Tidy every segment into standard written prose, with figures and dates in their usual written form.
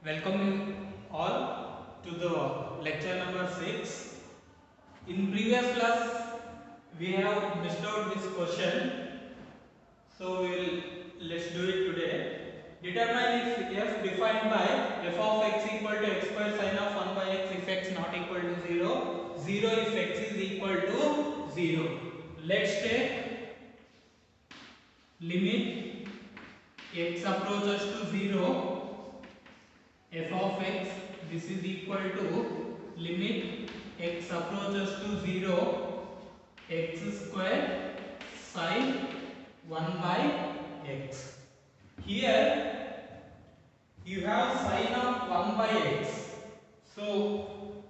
Welcome you all to the lecture number 6. In previous class, we have missed out this question, so let's do it today. Determine if f defined by f of x equal to x square sin of 1 by x if x not equal to 0, 0 if x is equal to 0. Let's take limit x approaches to 0. F of x, this is equal to limit x approaches to 0 x square sin 1 by x. Here you have sin of 1 by x. So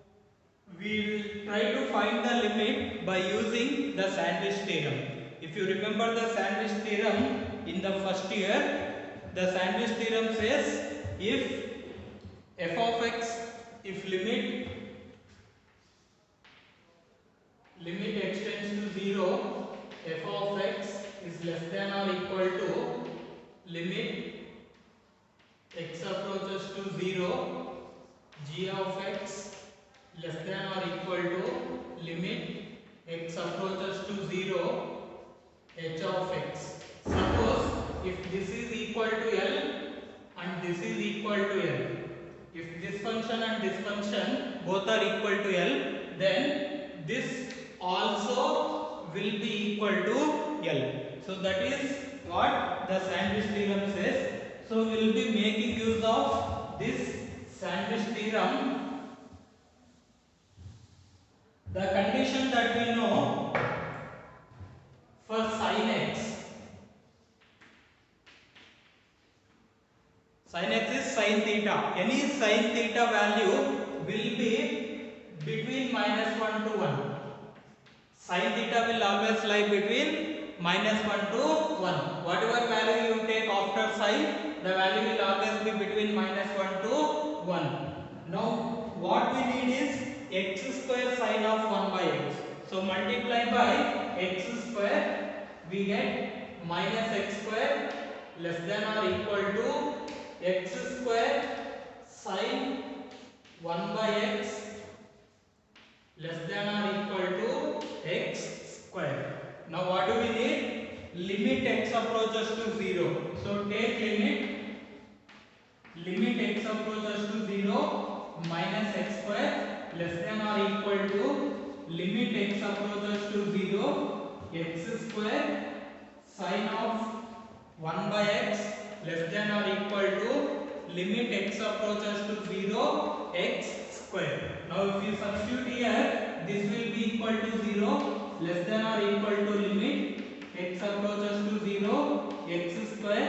we will try to find the limit by using the sandwich theorem. If you remember the sandwich theorem in the first year, the sandwich theorem says if f of x, if limit x tends to 0, f of x is less than or equal to limit x approaches to 0, g of x less than or equal to limit x approaches to 0, h of x. Suppose if this is equal to L and this is equal to L, if this function and this function both are equal to L, then this also will be equal to L. So that is what the sandwich theorem says. So we will be making use of this sandwich theorem. The condition that we know for sin x, sin x is sin theta. Any sin theta value will be between -1 to 1. Sin theta will always lie between -1 to 1. Whatever value you take after sin, the value will always be between -1 to 1. Now what we need is x square sin of 1 by x. So multiply by x square, we get minus x square less than or equal to x square sin 1 by x less than or equal to x square. Now what do we need? Limit x approaches to 0. So take limit x approaches to 0 minus x square less than or equal to limit x approaches to 0 x square sin of 1 by x less than or equal to limit x approaches to 0 x square. Now if you substitute here, this will be equal to 0 less than or equal to limit x approaches to 0 x square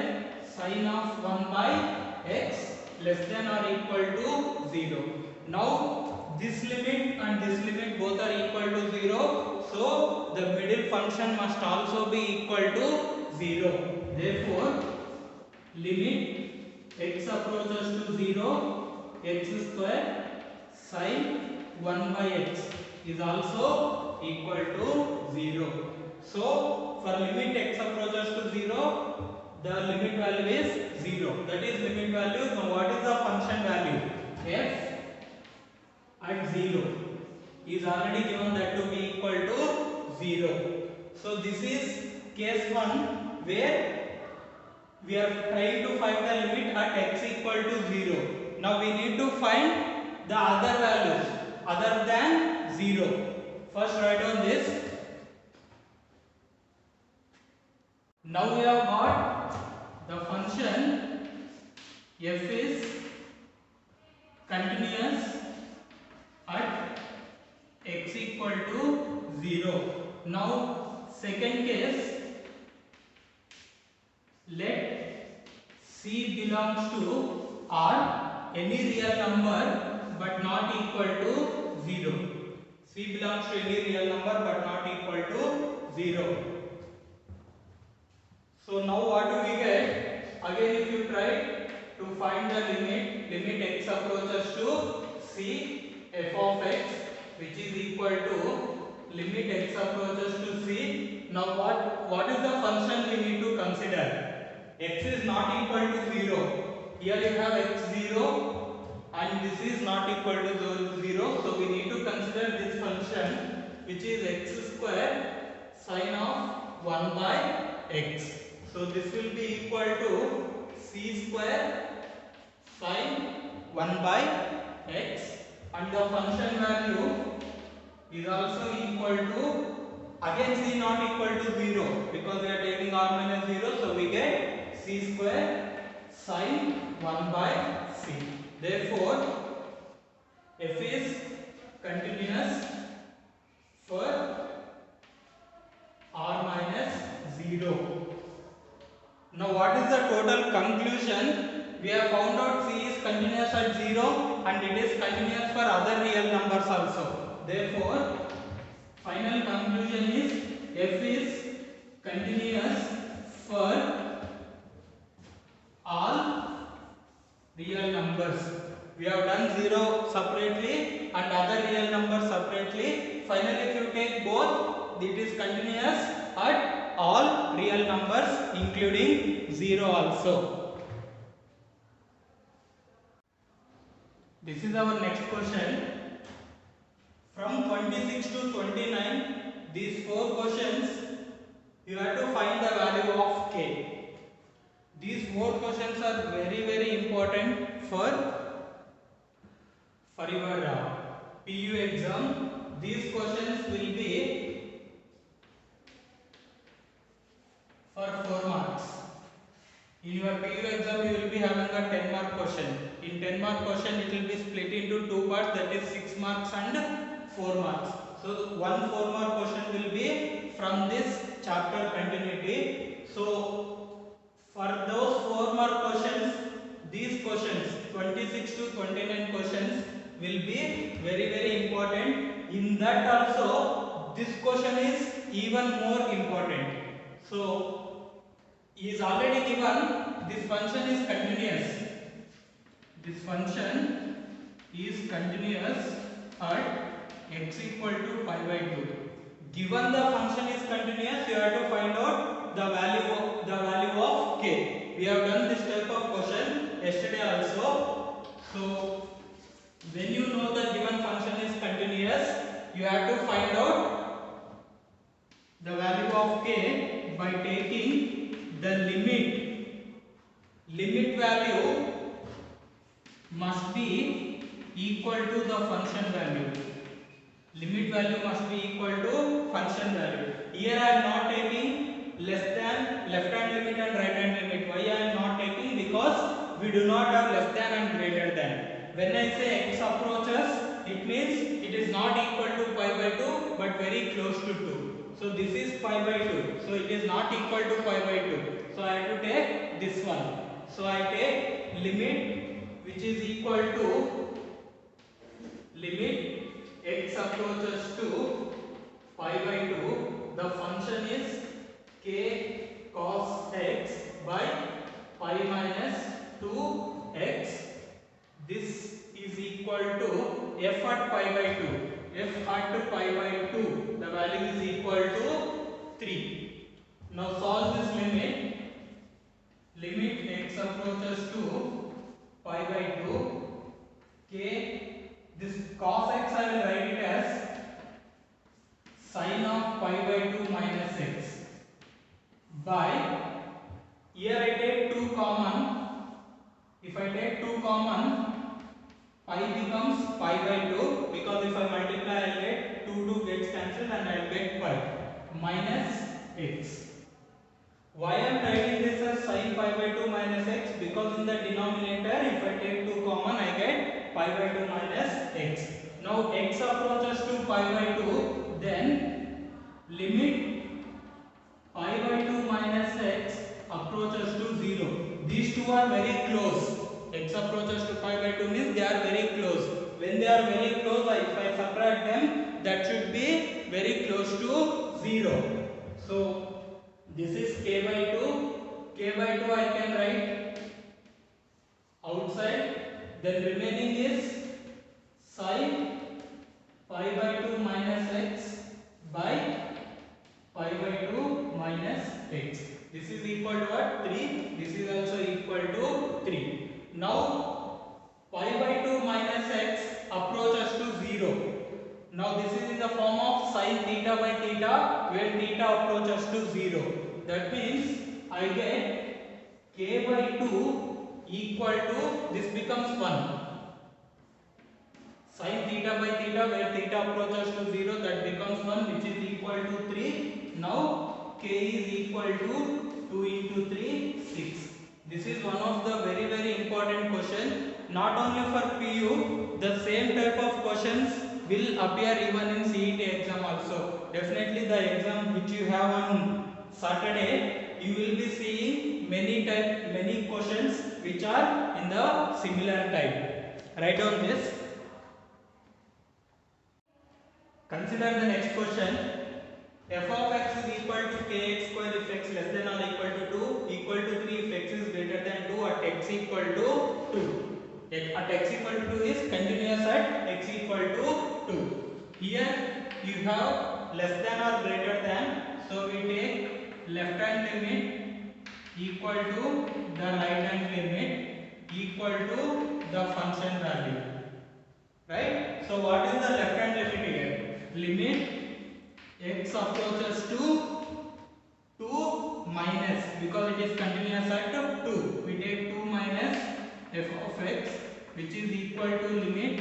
sin of 1 by x less than or equal to 0. Now this limit and this limit both are equal to 0, so the middle function must also be equal to 0. Therefore limit x approaches to 0 x square sin 1 by x is also equal to 0. So for limit x approaches to 0, the limit value is 0. That is limit value. Now what is the function value? F at 0 is already given that to be equal to 0. So this is case 1 where we are trying to find the limit at x equal to 0. Now we need to find the other values other than 0. First write down this. Now we have got the function f is continuous at x equal to 0. Now second case, let C belongs to R, any real number but not equal to 0. C belongs to any real number but not equal to 0. So now what do we get? Again if you try to find the limit x approaches to C f of x which is equal to limit x approaches to C. Now what is the function we need to consider? X is not equal to 0. Here you have x0 and this is not equal to 0, so we need to consider this function which is x square sine of 1 by x. So this will be equal to c square sine 1 by x, and the function value is also equal to, again c not equal to 0 because we are taking r minus 0, so we get c square sine 1 by c. Therefore f is continuous for r minus 0. Now what is the total conclusion? We have found out c is continuous at 0 and it is continuous for other real numbers also. Therefore final conclusion is f is continuous for all real numbers. We have done 0 separately and other real numbers separately. Finally, if you take both, it is continuous at all real numbers including 0 also. This is our next question. From 26 to 29, these 4 questions you have to find the value of k. These 4 questions are very important for your PU exam. These questions will be for 4 marks. In your PU exam, you will be having a 10 mark question. In 10 mark question, it will be split into 2 parts, that is 6 marks and 4 marks. So one 4 mark question will be from this chapter continuity. So for those 4 mark questions, these questions 26 to 29 questions will be very important. In that also, this question is even more important. So is already given this function is continuous. This function is continuous at x equal to pi by 2. Given the function is continuous, you have to find out the value of k. We have done this type of question yesterday also. So when you know the given function is continuous, you have to find out the value of k by taking the limit value must be equal to the function value. Limit value must be equal to function value. Here I am not taking less than left hand limit and right hand limit. Why I am not taking? Because we do not have less than and greater than. When I say x approaches, it means it is not equal to pi by 2 but very close to 2. So this is pi by 2. So it is not equal to pi by 2. So I have to take this one. So I take limit which is equal to limit x approaches to pi by 2. The function is k cos x by pi minus 2x. This is equal to f at pi by 2. F at pi by 2, the value is equal to 3. Now solve this limit. Limit x approaches to pi by 2, k, this cos x I will write it as sine of pi by 2 minus x by, here I take 2 common. If I take 2 common, pi becomes pi by 2, because if I multiply I will get 2 gets cancelled and I will get pi minus x. Why I am writing this as sin pi by 2 minus x? Because in the denominator, if I take 2 common, I get pi by 2 minus x. Now x approaches to pi by 2, then limit pi by 2 minus x approaches to 0. These two are very close. X approaches to pi by 2 means they are very close. When they are very close, if I subtract them, that should be very close to 0. So this is k by 2. K by 2 I can write outside. Then remaining is sin pi by 2 minus x by pi by 2 minus x. This is equal to what? 3. This is also equal to 3. Now pi by 2 minus x approaches to 0. Now this is in the form of sin theta by theta when theta approaches to 0. That means I get k by 2 equal to, this becomes 1. Sin theta by theta where theta approaches to 0, that becomes 1, which is equal to 3. Now k is equal to 2 into 3, 6. This is one of the very important question. Not only for PU, the same type of questions will appear even in CET exam also. Definitely the exam which you have on Saturday, you will be seeing many questions which are in the similar type. Write down this. Consider the next question. F of x is equal to kx square if x less than or equal to 2, equal to 3 if x is greater than 2 at x equal to 2. At x equal to 2 is continuous at x equal to 2. Here you have less than or greater than, so we take left hand limit equal to the right hand limit equal to the function value. Right? So what is the left hand limit here? Limit x approaches to 2 minus, because it is continuous at 2, we take 2 minus f of x, which is equal to limit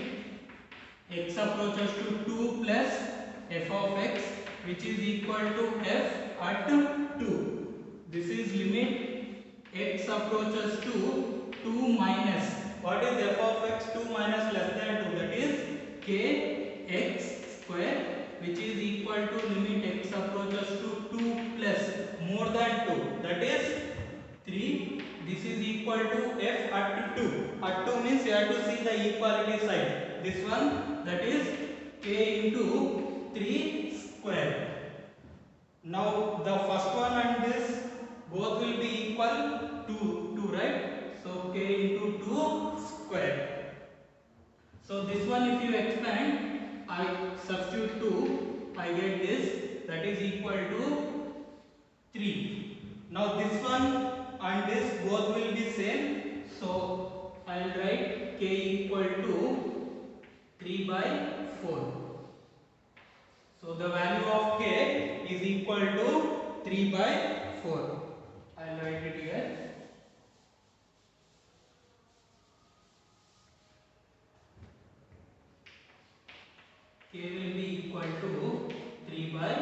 x approaches to 2 plus f of x, which is equal to f at 2. This is limit x approaches to 2 minus, what is f of x? 2 minus less than 2, that is kx square, which is equal to limit x approaches to 2 plus more than 2, that is 3. This is equal to f at 2. At 2 means you have to see the equality side. This one, that is k into 3 square. Now the first one and this both will be equal to 2, right? So k into 2 square. So this one if you expand, I substitute 2, I get this, that is equal to 3. Now this one and this both will be same, so I will write k equal to 3 by 4. So the value of k is equal to 3 by 4. I will write it here. K will be equal to 3 by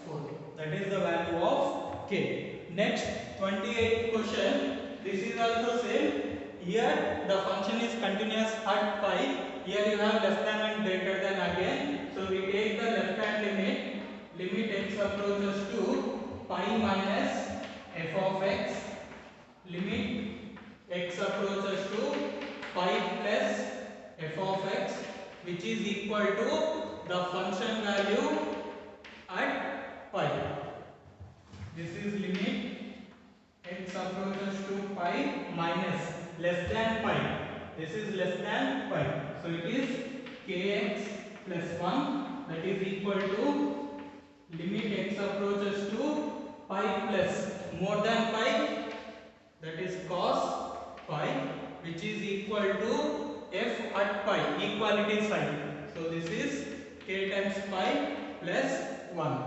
4. That is the value of k. Next, 28th question. This is also same. Here the function is continuous at pi. Here you have less than and greater than again. So we take the left hand limit. Limit x approaches to pi minus f of x. Limit x approaches to pi plus f of x, which is equal to the function value at pi. This is limit x approaches to pi minus less than pi. This is less than pi. So it is kx plus 1, that is equal to limit x approaches to pi plus more than pi, that is cos pi, which is equal to f at pi, equality sign. So this is k times pi plus 1.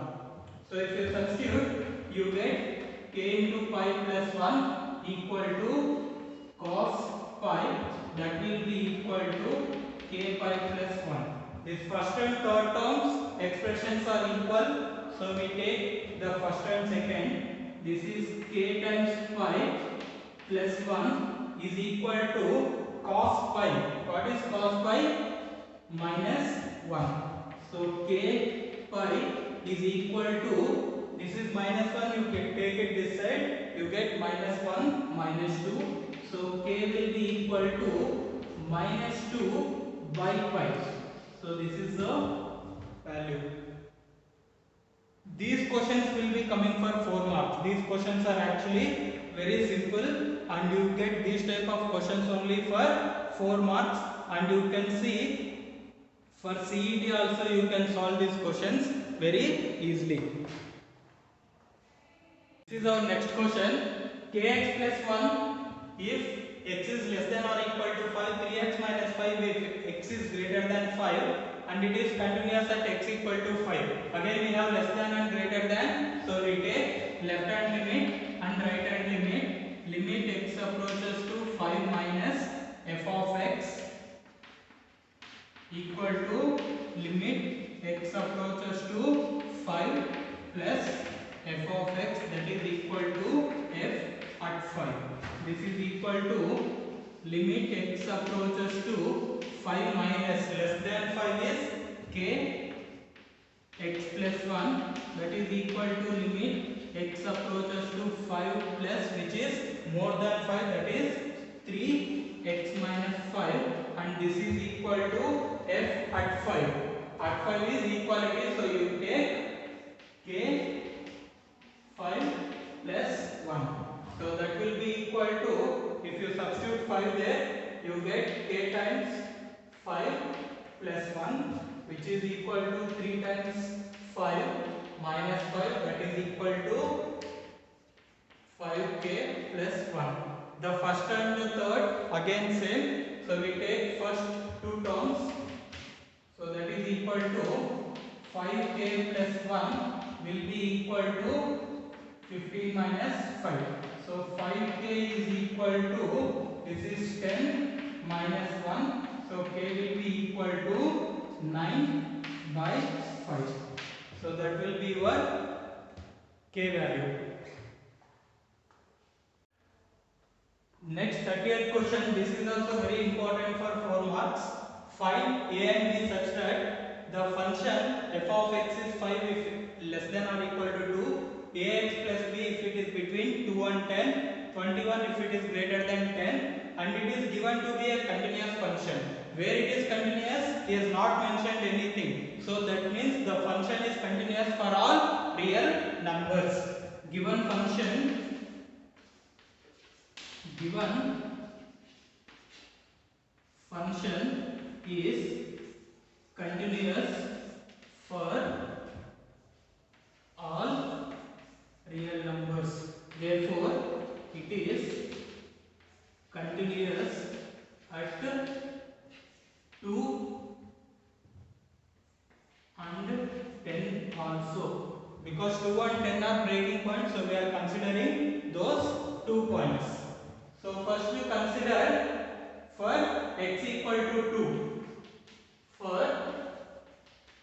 So if you substitute, you get k into pi plus 1 equal to cos pi, that will be equal to k pi plus 1. This first and third terms expressions are equal, so we take the first and second. This is k times pi plus 1 is equal to cos pi. What is cos pi? Minus 1. So k pi is equal to, this is minus 1, you can take it this side, you get minus 1, minus 2. So k will be equal to minus 2 by pi. So this is the value. These questions will be coming for 4 marks. These questions are actually very simple and you get these type of questions only for 4 marks, and you can see for CET also you can solve these questions very easily. This is our next question. Kx plus 1 if x is less than or equal to 5, 3x minus 5 5 if x is greater than 5 and it is continuous at x equal to 5. Again we have less than and greater than, so we take left hand limit and right hand limit. Limit x approaches to 5 minus f of x equal to limit x approaches to 5 plus f of x, that is equal to f at 5. This is equal to limit x approaches to 5 minus less than 5 is k x plus 1, that is equal to limit x approaches to 5 plus which is more than 5, that is 3x minus 5, and this is equal to f at 5. At 5 is equality, so you take k 5 plus 1. So that will be equal to, if you substitute 5 there, you get k times 5 plus 1, which is equal to 3 times 5 minus 5, that is equal to 5k plus 1. The first and the third again same, so we take first two terms, so that is equal to 5k plus 1 will be equal to 15 minus 5. So 5k is equal to, this is 10 minus 1, so k will be equal to 9 by 5. So that will be your k value. Next 30th question, this is also very important for 4 marks. Find a and b such that the function f of x is 5 if less than or equal to 2, ax plus b if it is between 2 and 10, 21 if it is greater than 10, and it is given to be a continuous function. Where it is continuous, he has not mentioned anything. So that means the function is continuous for all real numbers. Given function is continuous for all real numbers. Therefore, it is continuous at 2 and 10 also. Because 2 and 10 are breaking points, so we are considering those 2 points. So first we consider for x equal to 2. For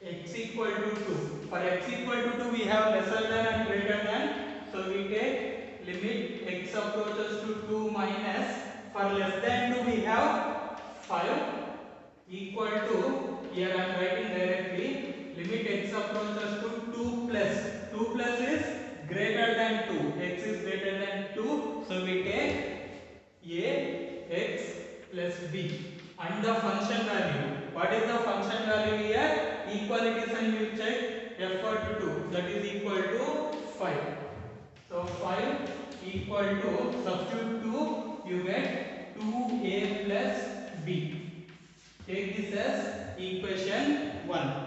x equal to 2. For x equal to 2 we have lesser than and greater than. So we take limit x approaches to 2 minus, for less than 2 we have 5 equal to, here I am writing directly, limit x approaches to 2 plus. 2 plus is greater than 2. X is greater than 2. So we take a x plus b, and the function value. What is the function value here? Equality sign you check, f at 2, that is equal to 5. So 5 equal to, substitute 2, you get 2a plus b. Take this as equation 1.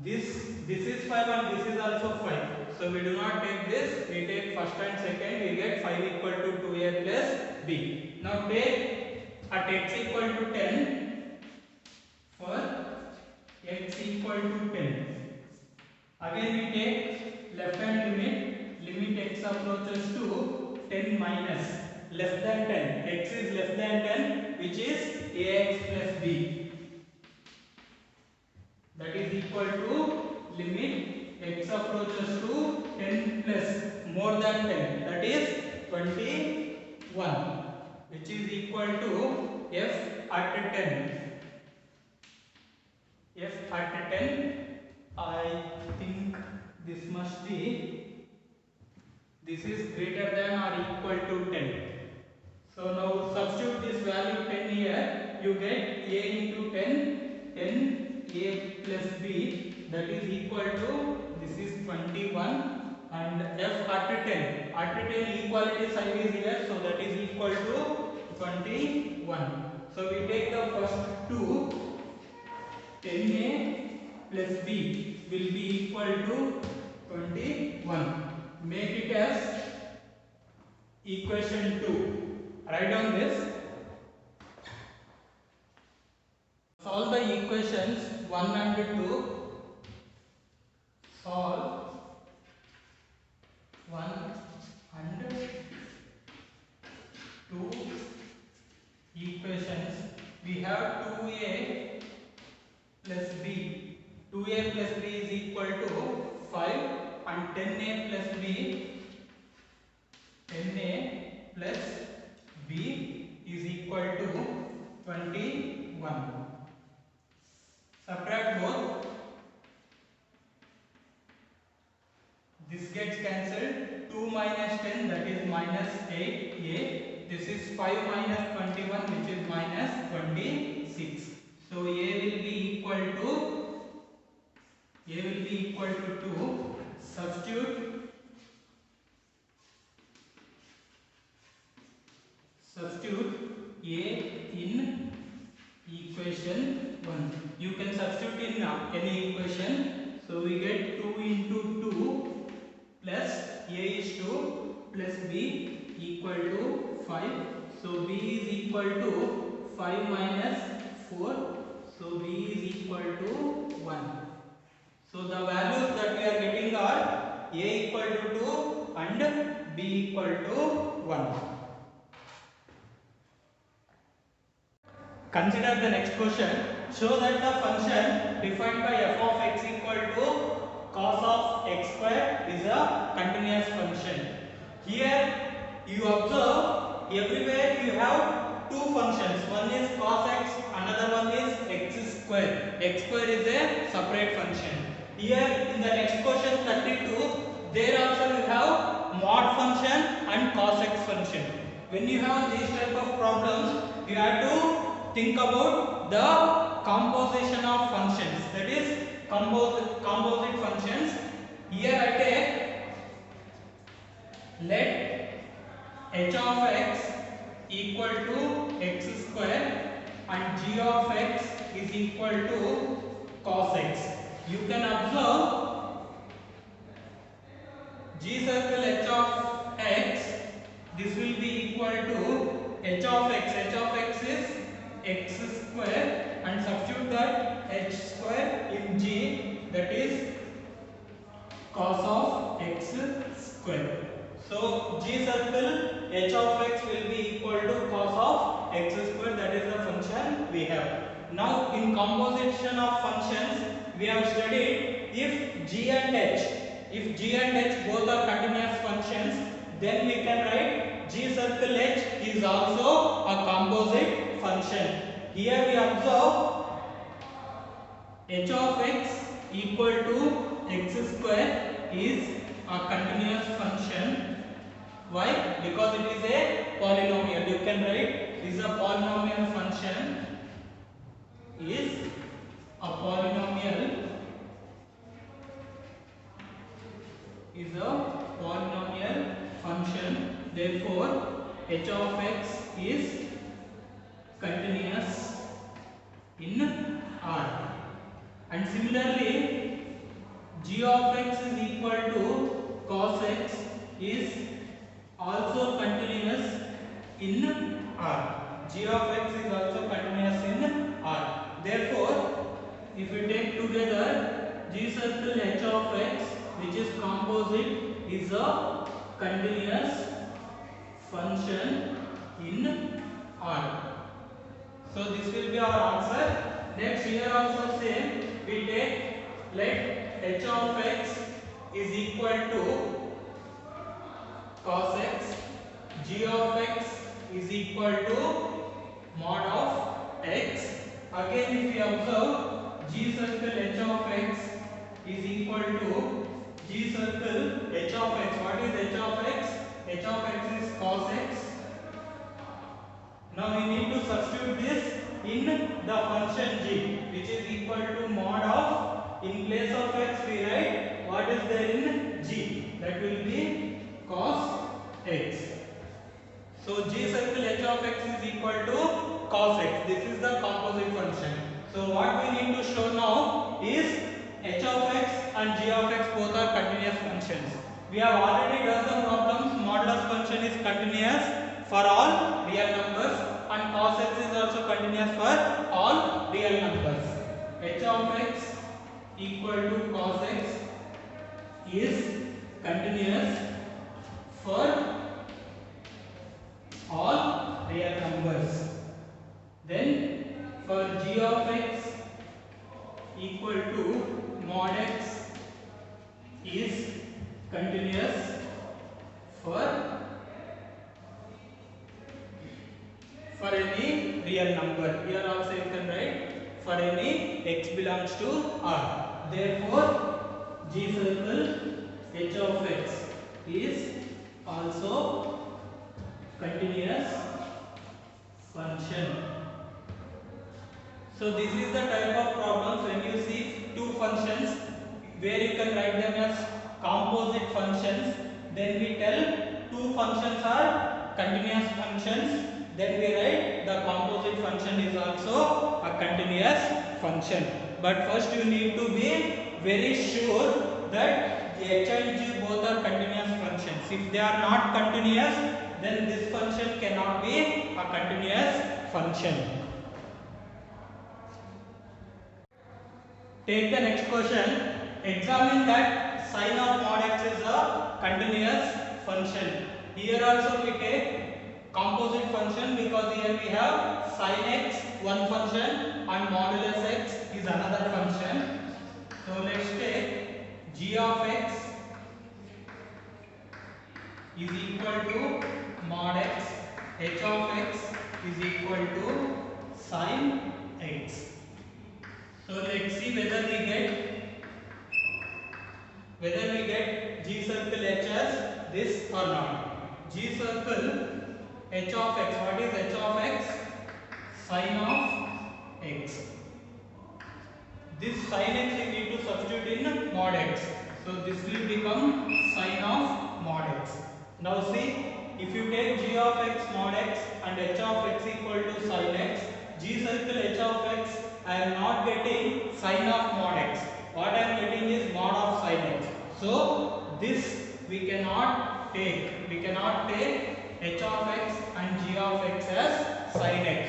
This is 5 and this is also 5. So we do not take this, we take first and second, we get 5 equal to 2a plus b. Now take at x equal to 10, for x equal to 10. Again we take left hand limit x approaches to 10 minus less than 10. X is less than 10, which is ax plus b. That is equal to limit x approaches to 10 plus more than 10, that is 21, which is equal to f at 10. F at 10, I think this must be, this is greater than or equal to 10. So now substitute this value 10 here, you get a into 10, 10 a plus b, that is equal to, this is 21, and f at 10. At 10 equality sign is here, so that is equal to 21. So we take the first two, 10a plus b will be equal to 21. Make it as equation 2. Write down this. 1 and 2, solve 1 and 2 equations. We have 2a plus b. 2a plus b is equal to 5 and 10a plus b, 10a plus b is equal to 21. Subtract both. This gets cancelled. 2 minus 10, that is minus 8a. This is 5 minus 21, which is minus 26. So a will be equal to 2. Substitute a in equation 1. You can substitute in any equation. So we get 2 into 2 plus a is 2 plus b equal to 5. So b is equal to 5 minus 4. So b is equal to 1. So the values that we are getting are a equal to 2 and b equal to 1. Consider the next question. Show that the function defined by f of x equal to cos of x square is a continuous function. Here you observe everywhere you have two functions. One is cos x, another one is x square. X square is a separate function. Here in the next question 32, there also you have mod function and cos x function. When you have these type of problems, you have to think about the composition of functions, that is composite functions. Here I take, let h of x equal to x square and g of x is equal to cos x. You can observe g circle h of x, this will be equal to h of x. H of x is x square and substitute that h square in g, that is cos of x square. So g circle h of x will be equal to cos of x square, that is the function we have. Now in composition of functions we have studied if g and h both are continuous functions, then we can write g circle h is also a composite function. Here we observe h of x equal to x square is a continuous function. Why? Because it is a polynomial. You can write is a polynomial function, is a polynomial, function. Therefore h of x is continuous in R. And similarly g of x is equal to cos x is also continuous in R. G of x is also continuous in R. Therefore if we take together g circle h of x, which is composite, is a continuous function in R. So this will be our answer. Next here also same, we take let h of x is equal to cos x, g of x is equal to mod of x. Again if we observe g circle h of x is equal to g circle h of x. What is h of x? H of x is cos x. Now we need to substitute this in the function g, which is equal to mod of, in place of x we write what is there in g, that will be cos x. So g circle h of x is equal to cos x. This is the composite function. So what we need to show now is h of x and g of x both are continuous functions. We have already done the problems. Modulus function is continuous for all real numbers and cos x is also continuous for all real numbers. h of x equal to cos x is continuous for all real numbers. Then for g of x equal to mod x is continuous for any real number. Here also you can write for any x belongs to R. Therefore, G circle h of x is also continuous function. So this is the type of problems when you see two functions where you can write them as composite functions. Then we tell two functions are continuous functions. Then we write the composite function is also a continuous function. But first you need to be very sure that h and g both are continuous functions. If they are not continuous, then this function cannot be a continuous function. Take the next question. Examine that sine of mod x is a continuous function. Here also we take composite function because here we have sin x one function and modulus x is another function. So let's take g of x is equal to mod x, h of x is equal to sin x. So let's see whether we get g circle h as this or not. G circle h of x, what is h of x? Sin of x. This sin x we need to substitute in mod x. So this will become sin of mod x. Now see, if you take g of x mod x and h of x equal to sin x, g circle h of x, I am not getting sin of mod x. What I am getting is mod of sin x. So this we cannot take. We cannot take h of x and g of x as sin x.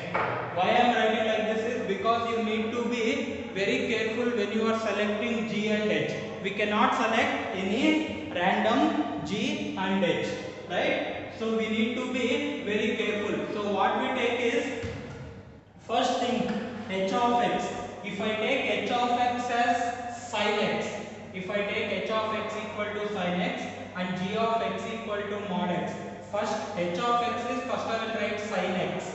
Why I am writing like this is because you need to be very careful when you are selecting g and h. We cannot select any random g and h, right? So we need to be very careful. So what we take is, first thing, h of x. If I take h of x as sin x, if I take h of x equal to sin x and g of x equal to mod x, first h of x is first I will write sin x.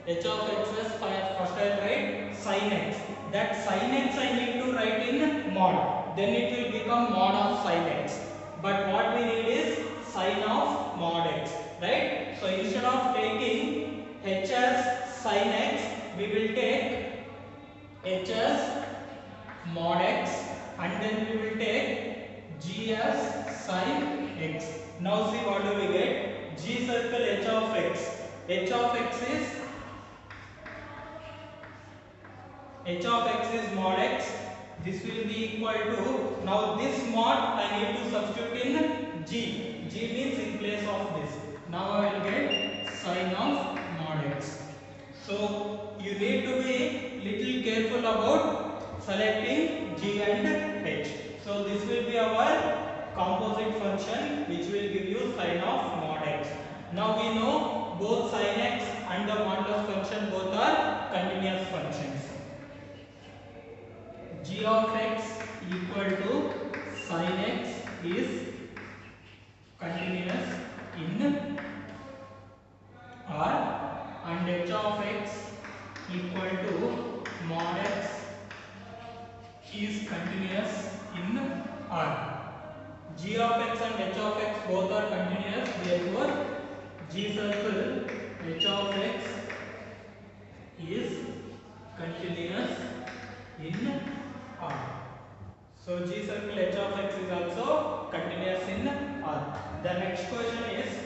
H of x is first I will write sin x. That sin x I need to write in mod. Then it will become mod of sin x. But what we need is sin of mod x, right? So instead of taking h as sin x, we will take h as mod x and then we will take g as sin x. Now see what do we get? G circle h of x. H of x is mod x. This will be equal to, now this mod I need to substitute in g. G means in place of this. Now I will get sin of mod x. So you need to be little careful about selecting g and h. So this will be our composite function which will give you sin of mod x. Now we know both sin x and the modulus function both are continuous functions. G of x equal to sin x is continuous in R and h of x equal to mod x is continuous in R. G of x and h of x both are continuous, therefore G circle h of x is continuous in R. So G circle h of x is also continuous in R. The next question is,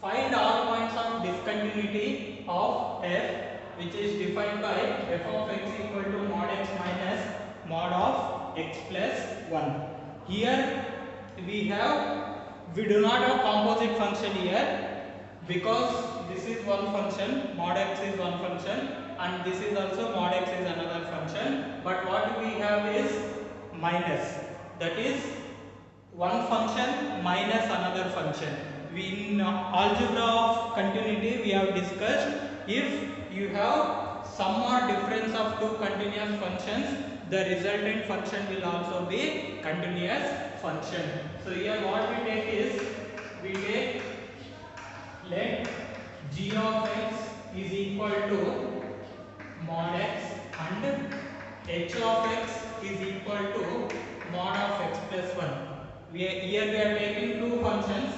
find all points of discontinuity of f which is defined by f of x equal to mod x minus mod of x plus 1. Here we do not have composite function here because this is one function, mod x is one function, and this is also mod x is another function, but what we have is minus, that is one function minus another function. We in algebra of continuity we have discussed, if you have sum or difference of two continuous functions, the resultant function will also be continuous function. So here what we take is, we take, let g of x is equal to mod x and h of x is equal to mod of x plus 1. Here we are taking two functions,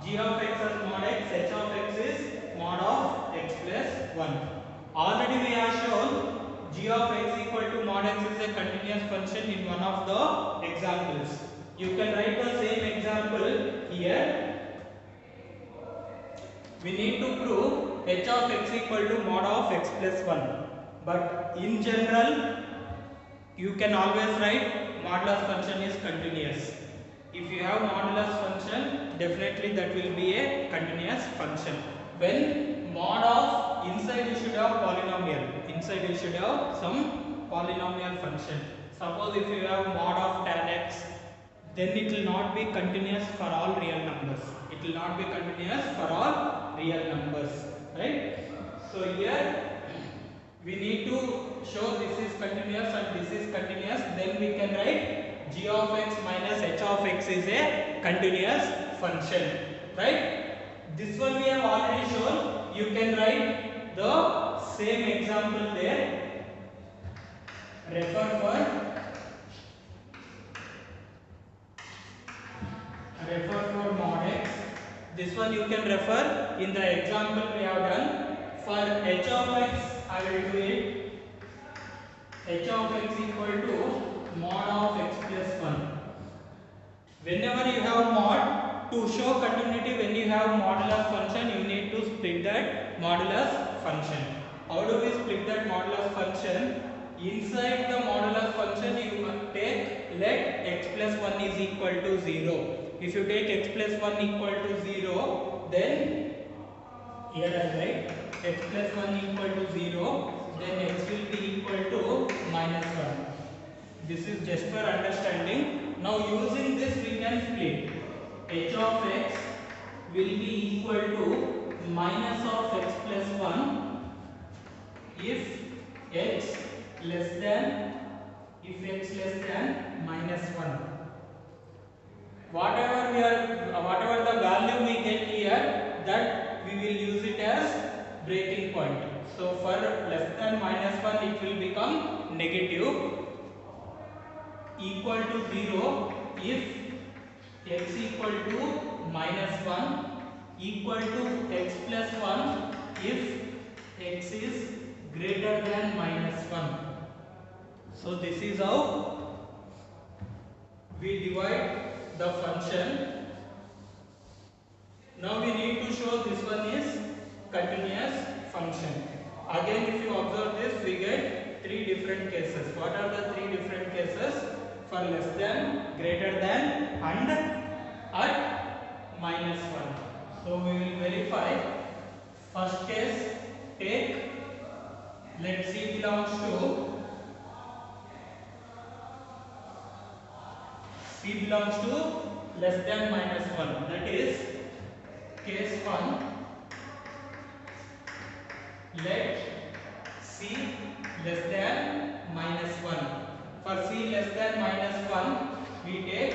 g of x as mod x, h of x is mod of x plus 1. Already we have shown g of x equal to mod x is a continuous function in one of the examples. You can write the same example here. We need to prove h of x equal to mod of x plus 1. But in general, you can always write modulus function is continuous. If you have modulus function, definitely that will be a continuous function. When mod of, inside you should have polynomial. Inside you should have some polynomial function. Suppose if you have mod of tan x, then it will not be continuous for all real numbers. It will not be continuous for all real numbers, right? So here we need to show this is continuous and this is continuous, then we can write g of x minus h of x is a continuous function, right? This one we have already shown. You can write the same example there. Refer for mod x. This one you can refer in the example we have done. For h of x, I will do it. H of x equal to mod of x plus 1. Whenever you have mod, to show continuity, when you have modulus function, you need to split that modulus function. How do we split that modulus function? Inside the modulus function, you take, let x plus 1 is equal to 0. If you take x plus 1 equal to 0, then here I write x plus 1 equal to 0, then x will be equal to minus 1. This is just for understanding. Now using this we can split. H of x will be equal to minus of x plus 1 if x less than minus 1. Whatever the value we get here, that we will use it as breaking point. So for less than minus 1 it will become negative, equal to 0 if x equal to minus 1, equal to x plus 1 if x is greater than minus 1. So this is how we divide the function. Now we need to show this one is continuous function. Again, if you observe this, we get three different cases. What are the three different cases? For less than, greater than, and at minus 1. So we will verify. First case, take, let C belongs to less than minus 1. That is case 1. Let C less than minus 1. For C less than minus 1, we take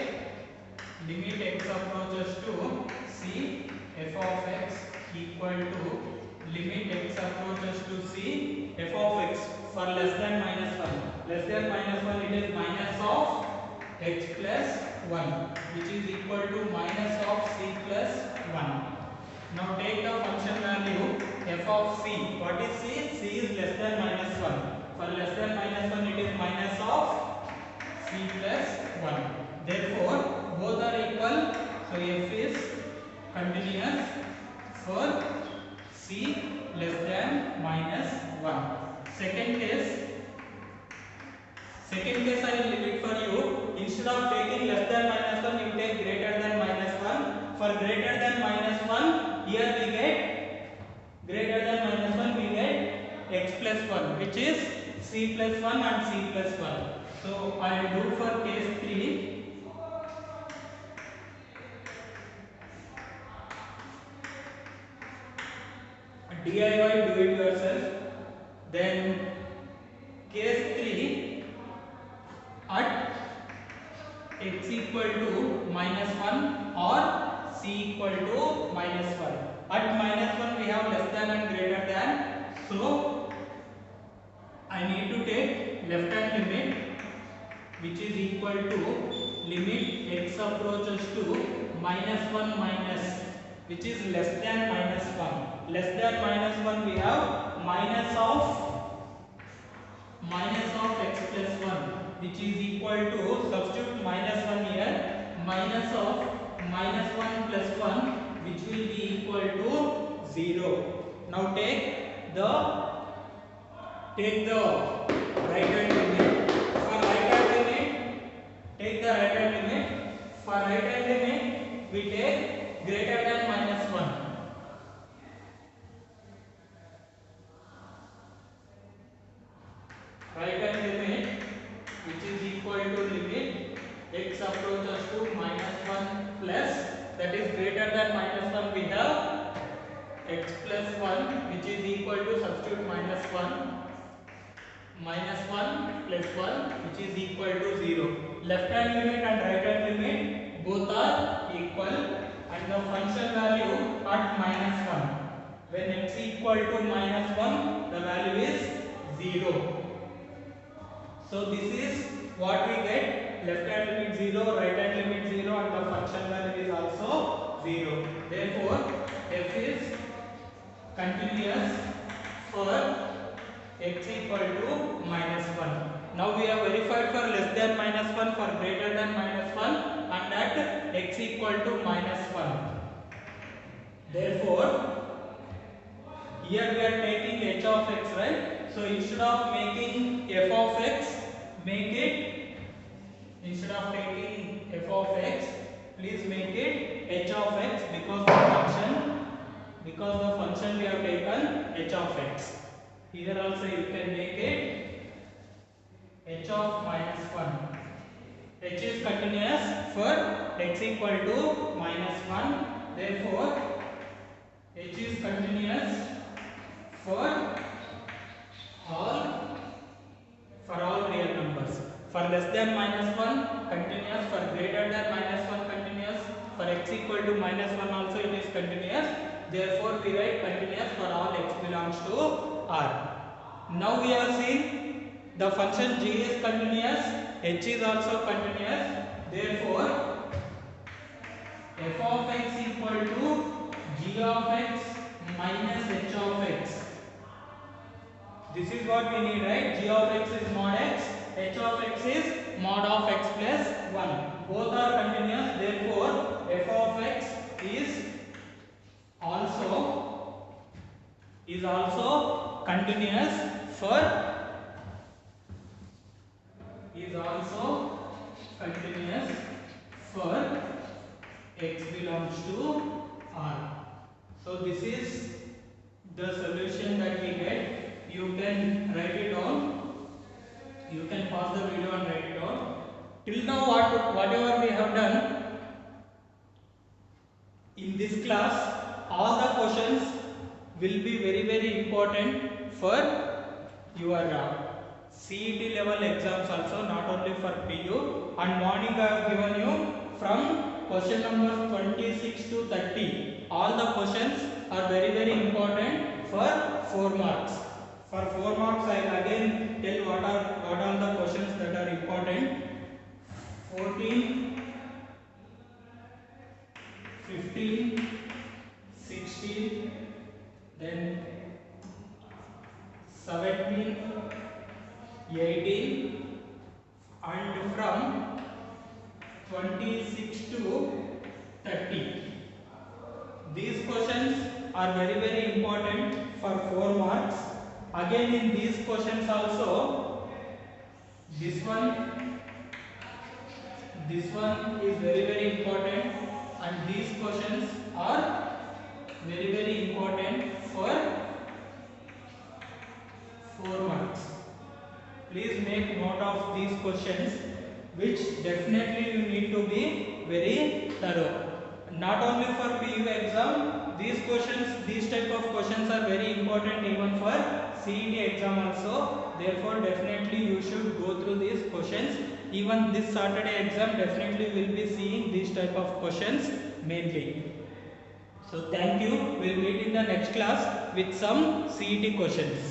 limit x approaches to C f of x equal to limit x approaches to C f of x. For less than minus 1. Less than minus 1, it is minus of x plus 1, which is equal to minus of C plus 1. Now take the function value f of C. What is C? C is less than minus 1. For less than minus 1, it is minus of C plus 1. Therefore, both are equal. So f is continuous for C less than minus 1. Second case I will leave it for you. Instead of taking less than minus 1, you take greater than minus 1. For greater than minus 1, here we get greater than minus 1 we get x plus 1, which is c plus 1 and c plus 1. So I will do for case 3. DIY, do it yourself. Then case 3, at x equal to minus 1 or c equal to minus 1. At minus 1 we have less than and greater than. So I need to take left hand limit, which is equal to limit x approaches to minus 1 minus, which is less than minus 1. Less than minus 1 we have minus of x plus 1, which is equal to, substitute minus 1 here, minus of minus 1 plus 1, which will be equal to 0. Now take the right hand limit. For right hand limit, take the right hand limit. For right hand limit, we take greater than minus 1. Right hand limit, which is equal to limit x approaches to minus 1 plus, that is greater than minus 1, we have x plus 1, which is equal to, substitute minus 1 plus 1, which is equal to 0. Left hand limit and right hand limit both are equal, and the function value at minus 1. When x equal to minus 1, the value is 0. So this is what we get: left hand limit 0, right hand limit 0, and the function value is also 0. Therefore, f is continuous for x equal to minus 1. Now we have verified for less than minus 1, for greater than minus 1, and at x equal to minus 1. Therefore, here we are taking h of x, right? So instead of making f of x, make it, instead of taking f of x, please make it h of x, because the function we have taken h of x. Here also you can make it h of minus 1. H is continuous for x equal to minus 1. Therefore, h is continuous for all real numbers. For less than minus 1, continuous. For greater than minus 1, continuous. For x equal to minus 1 also it is continuous. Therefore, we write continuous for all x belongs to R. Now we have seen the function g is continuous, h is also continuous. Therefore, f of x equal to g of x minus h of x. This is what we need, right? G of x is mod x, h of x is mod of x plus 1. Both are continuous. Therefore, f of x is also continuous for x belongs to R. So this is the solution that we get. You can write it down. You can pause the video and write it down. Till now, whatever we have done in this class, all the questions will be very, very important for your CET level exams also, not only for PU. And morning I have given you from question numbers 26 to 30. All the questions are very, very important for 4 marks. For 4 marks, I will again tell what are the questions that are important. 14, 15, 16, then 17, 18, and from 26 to 30. These questions are very, very important for 4 marks. Again, in these questions also, this one is very, very important, and these questions are very, very important for 4 marks. Please make note of these questions, which definitely you need to be very thorough. Not only for PU exam, these questions, these type of questions are very important even for CET exam also. Therefore, definitely you should go through these questions. Even this Saturday exam definitely will be seeing these type of questions mainly. So thank you. We'll meet in the next class with some CET questions.